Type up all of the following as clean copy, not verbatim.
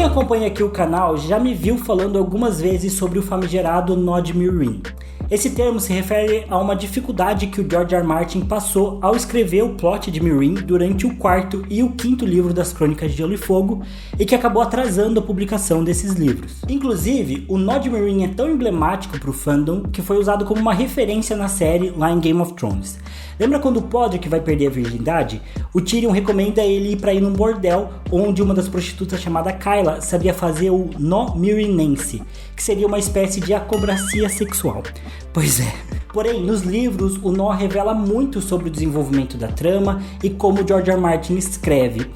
acompanha aqui o canal já me viu falando algumas vezes sobre o famigerado Nod Meereen. Esse termo se refere a uma dificuldade que o George R. R. Martin passou ao escrever o plot de Meereen durante o quarto e o quinto livro das Crônicas de Gelo e Fogo e que acabou atrasando a publicação desses livros. Inclusive, o Nod Meereen é tão emblemático para o fandom que foi usado como uma referência na série lá em Game of Thrones. Lembra quando o Podrick vai perder a virgindade? O Tyrion recomenda ele ir para ir num bordel onde uma das prostitutas chamada Kyla sabia fazer o nó meereenense, que seria uma espécie de acrobacia sexual. Pois é. Porém, nos livros, o nó revela muito sobre o desenvolvimento da trama e como George R. R. Martin escreve.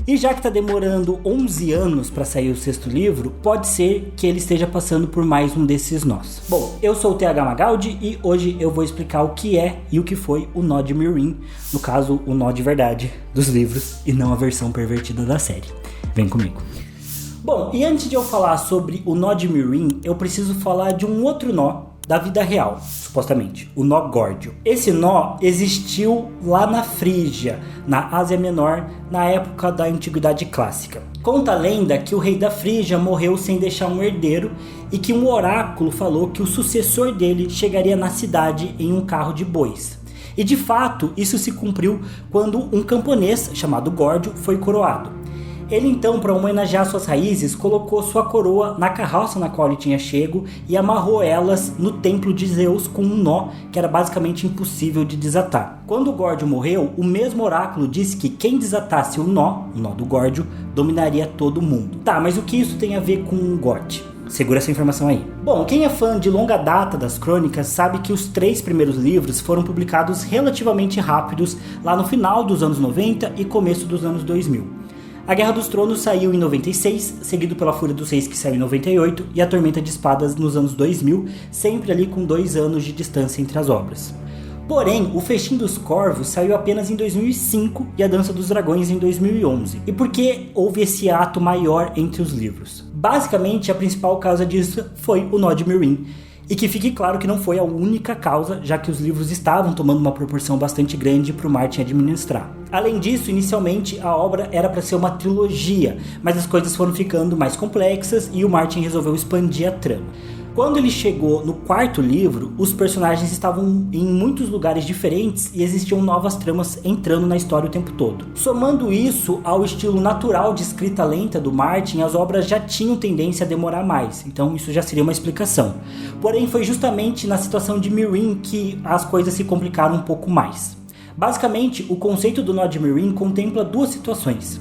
E já que está demorando 11 anos para sair o sexto livro, pode ser que ele esteja passando por mais um desses nós. Bom, eu sou o TH Magaldi e hoje eu vou explicar o que é e o que foi o nó de Meereen, no caso, o nó de verdade dos livros e não a versão pervertida da série. Vem comigo. Bom, e antes de eu falar sobre o nó de Meereen, eu preciso falar de um outro nó da vida real, supostamente, o nó Górdio. Esse nó existiu lá na Frígia, na Ásia Menor, na época da Antiguidade Clássica. Conta a lenda que o rei da Frígia morreu sem deixar um herdeiro e que um oráculo falou que o sucessor dele chegaria na cidade em um carro de bois. E de fato, isso se cumpriu quando um camponês chamado Górdio foi coroado. Ele então, para homenagear suas raízes, colocou sua coroa na carroça na qual ele tinha chego e amarrou elas no templo de Zeus com um nó que era basicamente impossível de desatar. Quando o Górdio morreu, o mesmo oráculo disse que quem desatasse o nó do Górdio, dominaria todo mundo. Tá, mas o que isso tem a ver com o GOT? Segura essa informação aí. Bom, quem é fã de longa data das crônicas sabe que os 3 primeiros livros foram publicados relativamente rápidos lá no final dos anos 90 e começo dos anos 2000. A Guerra dos Tronos saiu em 96, seguido pela Fúria dos Reis que saiu em 98 e a Tormenta de Espadas nos anos 2000, sempre ali com 2 anos de distância entre as obras. Porém, o Festim dos Corvos saiu apenas em 2005 e a Dança dos Dragões em 2011. E por que houve esse ato maior entre os livros? Basicamente, a principal causa disso foi o Nó de Meereen. E que fique claro que não foi a única causa, já que os livros estavam tomando uma proporção bastante grande para o Martin administrar. Além disso, inicialmente a obra era para ser uma trilogia, mas as coisas foram ficando mais complexas e o Martin resolveu expandir a trama. Quando ele chegou no 4º livro, os personagens estavam em muitos lugares diferentes e existiam novas tramas entrando na história o tempo todo. Somando isso ao estilo natural de escrita lenta do Martin, as obras já tinham tendência a demorar mais, então isso já seria uma explicação. Porém, foi justamente na situação de Meereen que as coisas se complicaram um pouco mais. Basicamente, o conceito do Nó de Meereen contempla 2 situações.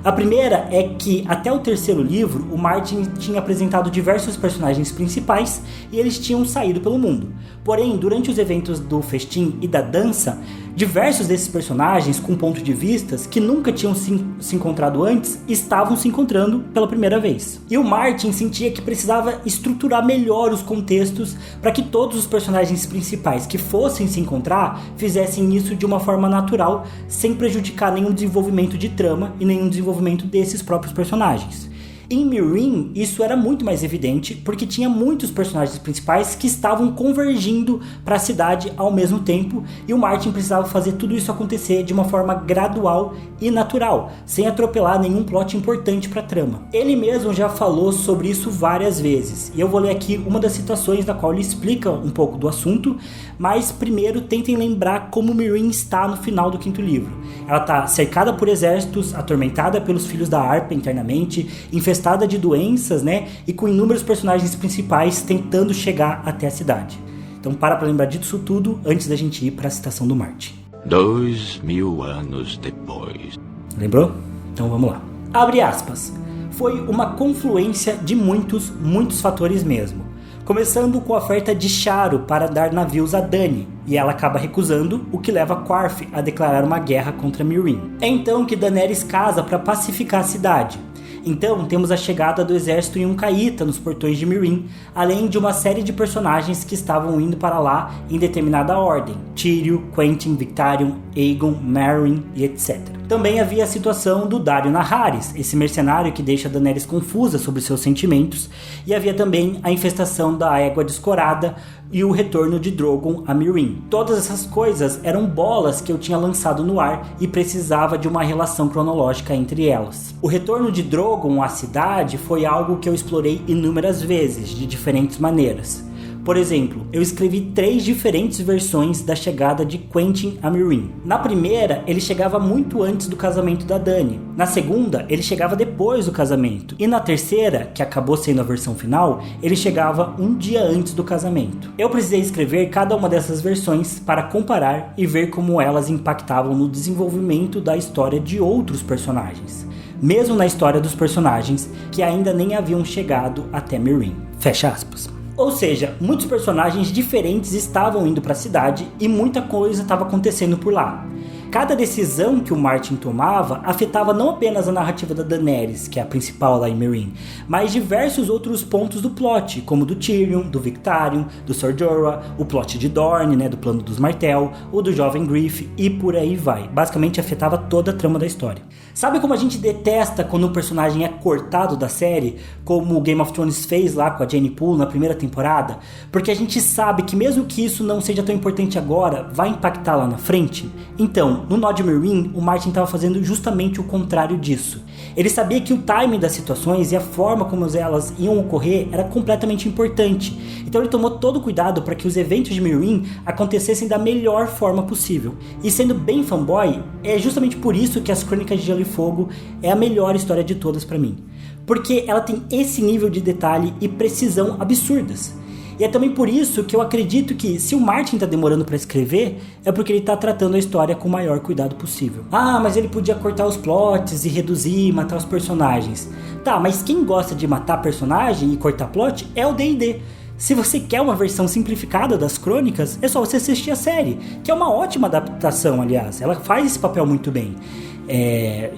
A primeira é que, até o 3º livro, o Martin tinha apresentado diversos personagens principais e eles tinham saído pelo mundo. Porém, durante os eventos do festim e da dança, diversos desses personagens, com pontos de vistas que nunca tinham se encontrado antes, estavam se encontrando pela primeira vez. E o Martin sentia que precisava estruturar melhor os contextos para que todos os personagens principais que fossem se encontrar fizessem isso de uma forma natural, sem prejudicar nenhum desenvolvimento de trama e nenhum desenvolvimento desses próprios personagens. Em Meereen, isso era muito mais evidente, porque tinha muitos personagens principais que estavam convergindo para a cidade ao mesmo tempo, e o Martin precisava fazer tudo isso acontecer de uma forma gradual e natural, sem atropelar nenhum plot importante para a trama. Ele mesmo já falou sobre isso várias vezes, e eu vou ler aqui uma das citações da qual ele explica um pouco do assunto, mas primeiro tentem lembrar como Meereen está no final do 5º livro. Ela está cercada por exércitos, atormentada pelos filhos da Harpa internamente, infestada de doenças, né? E com inúmeros personagens principais tentando chegar até a cidade. Então para lembrar disso tudo antes da gente ir para a citação do Martin. 2000 anos depois. Lembrou? Então vamos lá. Abre aspas. Foi uma confluência de muitos fatores mesmo. Começando com a oferta de Charo para dar navios a Dany, e ela acaba recusando, o que leva Qarth a declarar uma guerra contra Meereen. É então que Daenerys casa para pacificar a cidade. Então temos a chegada do exército em Caíta nos portões de Meereen, além de uma série de personagens que estavam indo para lá em determinada ordem: Tyrion, Quentyn, Victarion, Aegon, Meryn e etc. Também havia a situação do Daario Naharis, esse mercenário que deixa Daenerys confusa sobre seus sentimentos, e havia também a infestação da égua descorada e o retorno de Drogon a Meereen. Todas essas coisas eram bolas que eu tinha lançado no ar e precisava de uma relação cronológica entre elas. O retorno de Drogon à cidade foi algo que eu explorei inúmeras vezes, de diferentes maneiras. Por exemplo, eu escrevi 3 diferentes versões da chegada de Quentyn a Meereen. Na primeira, ele chegava muito antes do casamento da Dany. Na segunda, ele chegava depois do casamento. E na terceira, que acabou sendo a versão final, ele chegava um dia antes do casamento. Eu precisei escrever cada uma dessas versões para comparar e ver como elas impactavam no desenvolvimento da história de outros personagens, mesmo na história dos personagens que ainda nem haviam chegado até Meereen. Fecha aspas. Ou seja, muitos personagens diferentes estavam indo para a cidade e muita coisa estava acontecendo por lá. Cada decisão que o Martin tomava afetava não apenas a narrativa da Daenerys, que é a principal lá em Meereen, mas diversos outros pontos do plot, como do Tyrion, do Victarion, do Ser Jorah, o plot de Dorne, do plano dos Martell, o do jovem Griff e por aí vai. Basicamente afetava toda a trama da história. Sabe como a gente detesta quando um personagem é cortado da série, como o Game of Thrones fez lá com a Jane Poole na primeira temporada? Porque a gente sabe que mesmo que isso não seja tão importante agora, vai impactar lá na frente? Então, no Nod Meereen, o Martin estava fazendo justamente o contrário disso. Ele sabia que o timing das situações e a forma como elas iam ocorrer era completamente importante. Então ele tomou todo o cuidado para que os eventos de Meereen acontecessem da melhor forma possível. E sendo bem fanboy, é justamente por isso que as Crônicas de Gelo e Fogo é a melhor história de todas para mim. Porque ela tem esse nível de detalhe e precisão absurdas. E é também por isso que eu acredito que se o Martin tá demorando para escrever, é porque ele tá tratando a história com o maior cuidado possível. Ah, mas ele podia cortar os plots e reduzir, matar os personagens. Tá, mas quem gosta de matar personagem e cortar plot é o D&D. Se você quer uma versão simplificada das crônicas, é só você assistir a série, que é uma ótima adaptação, aliás. Ela faz esse papel muito bem.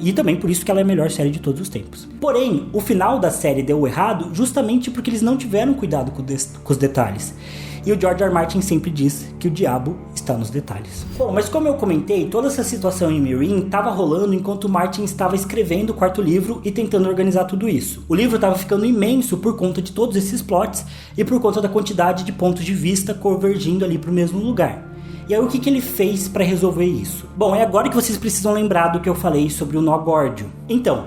E também por isso que ela é a melhor série de todos os tempos. Porém, o final da série deu errado justamente porque eles não tiveram cuidado com os detalhes. E o George R. R. Martin sempre diz que o diabo está nos detalhes. Bom, mas como eu comentei, toda essa situação em Meereen estava rolando enquanto o Martin estava escrevendo o 4º livro e tentando organizar tudo isso. O livro estava ficando imenso por conta de todos esses plots e por conta da quantidade de pontos de vista convergindo ali para o mesmo lugar. E aí o que ele fez para resolver isso? Bom, é agora que vocês precisam lembrar do que eu falei sobre o nó górdio. Então,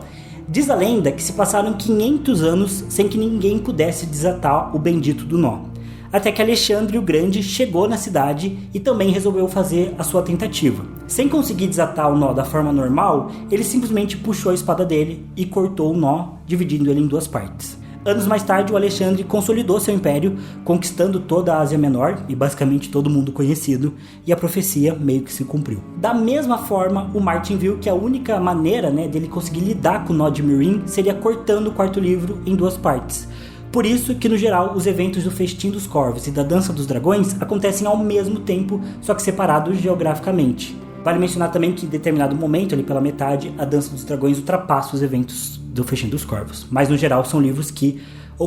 diz a lenda que se passaram 500 anos sem que ninguém pudesse desatar o bendito do nó. Até que Alexandre o Grande chegou na cidade e também resolveu fazer a sua tentativa. Sem conseguir desatar o nó da forma normal, ele simplesmente puxou a espada dele e cortou o nó, dividindo ele em 2 partes. Anos mais tarde, o Alexandre consolidou seu império, conquistando toda a Ásia Menor e basicamente todo mundo conhecido, e a profecia meio que se cumpriu. Da mesma forma, o Martin viu que a única maneira dele conseguir lidar com o nó de Meereen seria cortando o 4º livro em 2 partes. Por isso que, no geral, os eventos do Festim dos Corvos e da Dança dos Dragões acontecem ao mesmo tempo, só que separados geograficamente. Vale mencionar também que em determinado momento, ali pela metade, a Dança dos Dragões ultrapassa os eventos do Festim dos Corvos. Mas, no geral, são livros que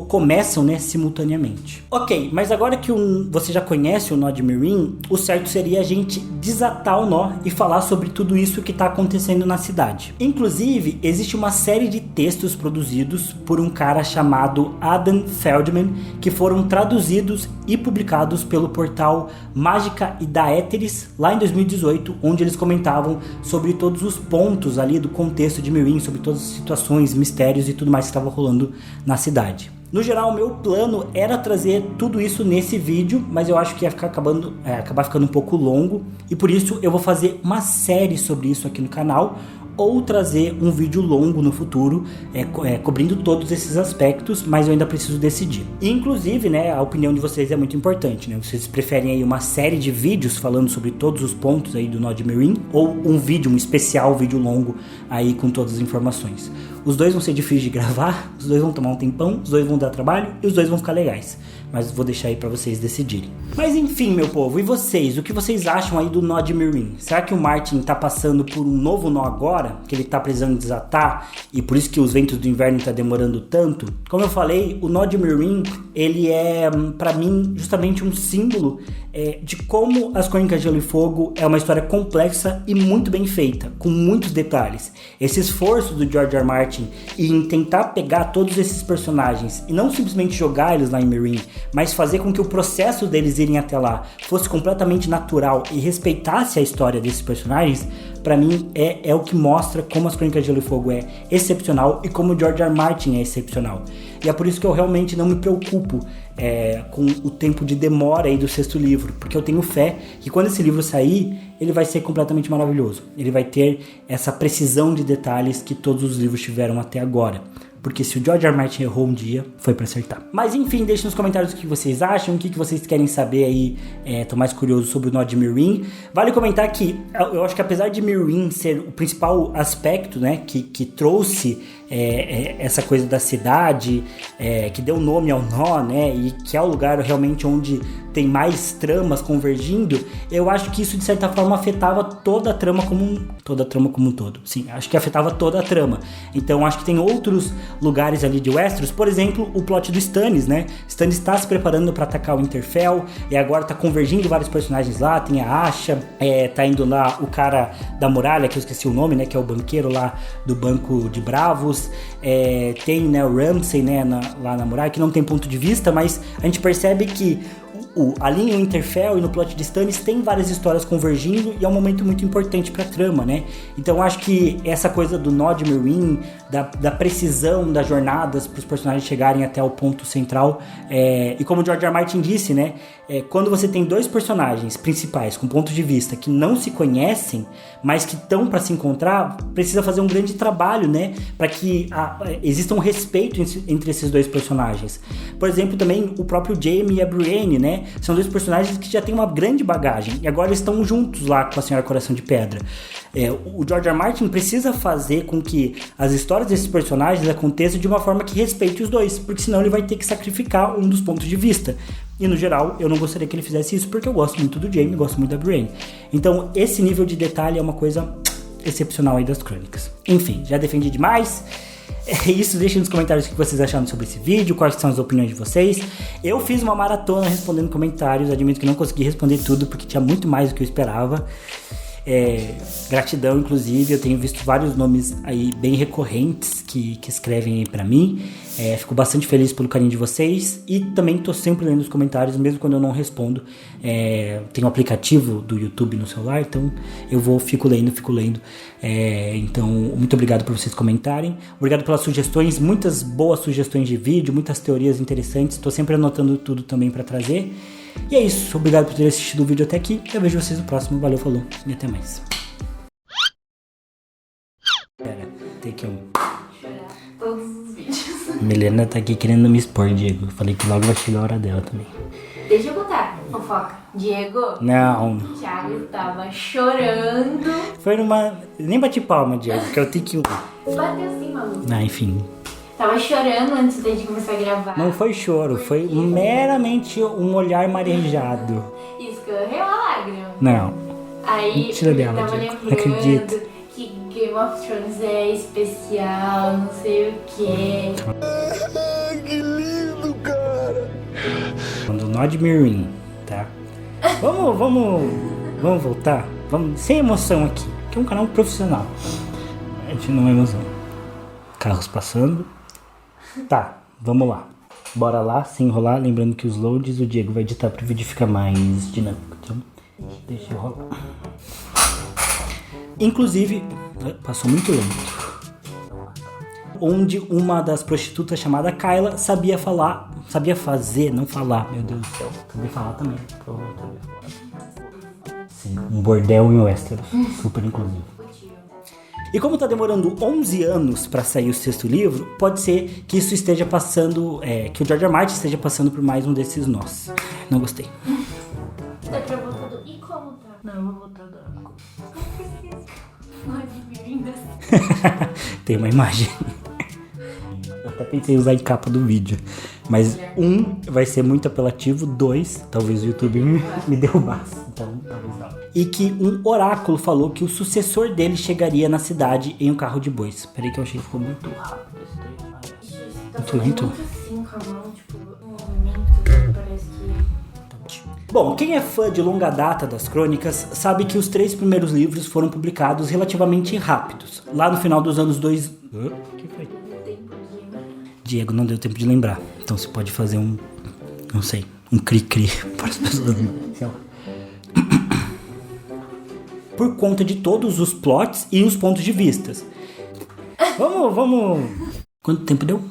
começam simultaneamente. Ok, mas agora que você já conhece o nó de Meereen, o certo seria a gente desatar o nó e falar sobre tudo isso que está acontecendo na cidade. Inclusive, existe uma série de textos produzidos por um cara chamado Adam Feldman, que foram traduzidos e publicados pelo portal Mágica e Daeterys, lá em 2018, onde eles comentavam sobre todos os pontos ali do contexto de Meereen, sobre todas as situações, mistérios e tudo mais que estava rolando na cidade. No geral, o meu plano era trazer tudo isso nesse vídeo, mas eu acho que ia acabar ficando um pouco longo, e por isso eu vou fazer uma série sobre isso aqui no canal, ou trazer um vídeo longo no futuro, cobrindo todos esses aspectos, mas eu ainda preciso decidir. E, inclusive, a opinião de vocês é muito importante, Vocês preferem aí uma série de vídeos falando sobre todos os pontos aí do nó de Meereen, ou um especial vídeo longo aí com todas as informações? Os dois vão ser difíceis de gravar, os dois vão tomar um tempão, os dois vão dar trabalho e os dois vão ficar legais. mas vou deixar aí pra vocês decidirem. Mas enfim, meu povo, e vocês? O que vocês acham aí do nó de Meereen? Será que o Martin tá passando por um novo nó agora? Que ele tá precisando desatar? E por isso que os ventos do inverno tá demorando tanto? Como eu falei, o nó de Meereen, ele é, pra mim, justamente um símbolo de como As Crônicas de Gelo e Fogo é uma história complexa e muito bem feita, com muitos detalhes. Esse esforço do George R. R. Martin em tentar pegar todos esses personagens e não simplesmente jogar eles lá em Meereen, mas fazer com que o processo deles irem até lá fosse completamente natural e respeitasse a história desses personagens, pra mim é o que mostra como As Crônicas de Gelo e Fogo é excepcional e como o George R. R. Martin é excepcional. E é por isso que eu realmente não me preocupo com o tempo de demora aí do 6º livro, porque eu tenho fé que quando esse livro sair, ele vai ser completamente maravilhoso. Ele vai ter essa precisão de detalhes que todos os livros tiveram até agora. Porque se o George R. R. Martin errou um dia, foi pra acertar. Mas enfim, deixem nos comentários o que vocês acham, o que vocês querem saber aí. Tô mais curioso sobre o nó de Meereen. Vale comentar que eu acho que apesar de Meereen ser o principal aspecto, né, que trouxe essa coisa da cidade, que deu nome ao nó, né, e que é o lugar realmente onde tem mais tramas convergindo, eu acho que isso de certa forma afetava toda a trama como um todo. Sim, acho que afetava toda a trama. Então acho que tem outros lugares ali de Westeros, por exemplo, o plot do Stannis, né? Stannis está se preparando para atacar o Winterfell e agora tá convergindo vários personagens lá, tem a Asha, tá indo lá o cara da muralha, que eu esqueci o nome, né, que é o banqueiro lá do Banco de Bravos, tem, né, o Ramsay, né, lá na muralha, que não tem ponto de vista, mas a gente percebe que ali em Winterfell e no plot de Stannis tem várias histórias convergindo e é um momento muito importante pra trama, né? Então acho que essa coisa do nó de Meereen, da precisão das jornadas para os personagens chegarem até o ponto central, e como o George R. R. Martin disse, né? Quando você tem dois personagens principais com pontos de vista que não se conhecem, mas que estão para se encontrar, precisa fazer um grande trabalho, né? Para que exista um respeito entre esses dois personagens. Por exemplo, também o próprio Jaime e a Brienne, né? São dois personagens que já têm uma grande bagagem e agora estão juntos lá com a Senhora Coração de Pedra. O George R. R. Martin precisa fazer com que as histórias desses personagens aconteçam de uma forma que respeite os dois, porque senão ele vai ter que sacrificar um dos pontos de vista. E no geral, eu não gostaria que ele fizesse isso, porque eu gosto muito do Jaime, gosto muito da Brienne. Então, esse nível de detalhe é uma coisa excepcional aí das crônicas. Enfim, já defendi demais. É isso, deixem nos comentários o que vocês acharam sobre esse vídeo, quais são as opiniões de vocês. Eu fiz uma maratona respondendo comentários, admito que não consegui responder tudo, porque tinha muito mais do que eu esperava. Gratidão, inclusive, eu tenho visto vários nomes aí bem recorrentes que escrevem aí pra mim. Fico bastante feliz pelo carinho de vocês e também tô sempre lendo os comentários, mesmo quando eu não respondo. Tem um aplicativo do YouTube no celular, então eu fico lendo. Então, muito obrigado por vocês comentarem. Obrigado pelas sugestões, muitas boas sugestões de vídeo, muitas teorias interessantes. Tô sempre anotando tudo também pra trazer. E é isso, obrigado por ter assistido o vídeo até aqui. Eu vejo vocês no próximo. Valeu, falou e até mais. Pera, tem que Todos os vídeos. Milena tá aqui querendo me expor, Diego. Falei que logo vai chegar a hora dela também. Deixa eu contar, fofoca. Diego, Não. o Thiago estava chorando. Foi numa... Nem bati palma, Diego, porque eu tenho que... Bateu assim, maluco. Enfim. Tava chorando antes da gente começar a gravar. Não foi choro, foi meramente um olhar marejado. Escorreu a lágrima. Não. Aí Mentira ele dela, tava Diego. Não lembrando acredito. que Game of Thrones é especial, não sei o quê. Que lindo, cara! Quando nó de Meereen, tá? Vamos voltar? Vamos sem emoção aqui, que é um canal profissional. A gente não é emoção. Carros passando. Tá, vamos lá. Bora lá, sem enrolar. Lembrando que os loads o Diego vai editar para o vídeo ficar mais dinâmico. Então, deixa eu rolar. Inclusive, passou muito lento. Onde uma das prostitutas chamada Kyla sabia fazer, não falar, meu Deus do céu. Sabia falar também. Sim, um bordel em Westeros. Super inclusivo. E como tá demorando 11 anos para sair o 6º livro, pode ser que isso esteja passando, que o George R. R. Martin esteja passando por mais um desses nós. Não gostei. Dá pra voltar do... E como tá? Não, eu vou voltar da... Não é de meninas. Tem uma imagem. Até pensei em usar em capa do vídeo. Mas 1 vai ser muito apelativo, 2, talvez o YouTube me derrubasse. Então, talvez não. E que um oráculo falou que o sucessor dele chegaria na cidade em um carro de bois. Peraí que eu achei que ficou muito rápido esse trecho. Muito lento. Muito assim com a mão, tipo, um movimento, parece que... Bom, quem é fã de longa data das crônicas sabe que os 3 primeiros livros foram publicados relativamente rápidos. Lá no final dos anos 2... O que foi? Diego, não deu tempo de lembrar. Então você pode fazer um... Não sei. Um cri-cri para as pessoas. Por conta de todos os plots e os pontos de vistas. Vamos... Quanto tempo deu?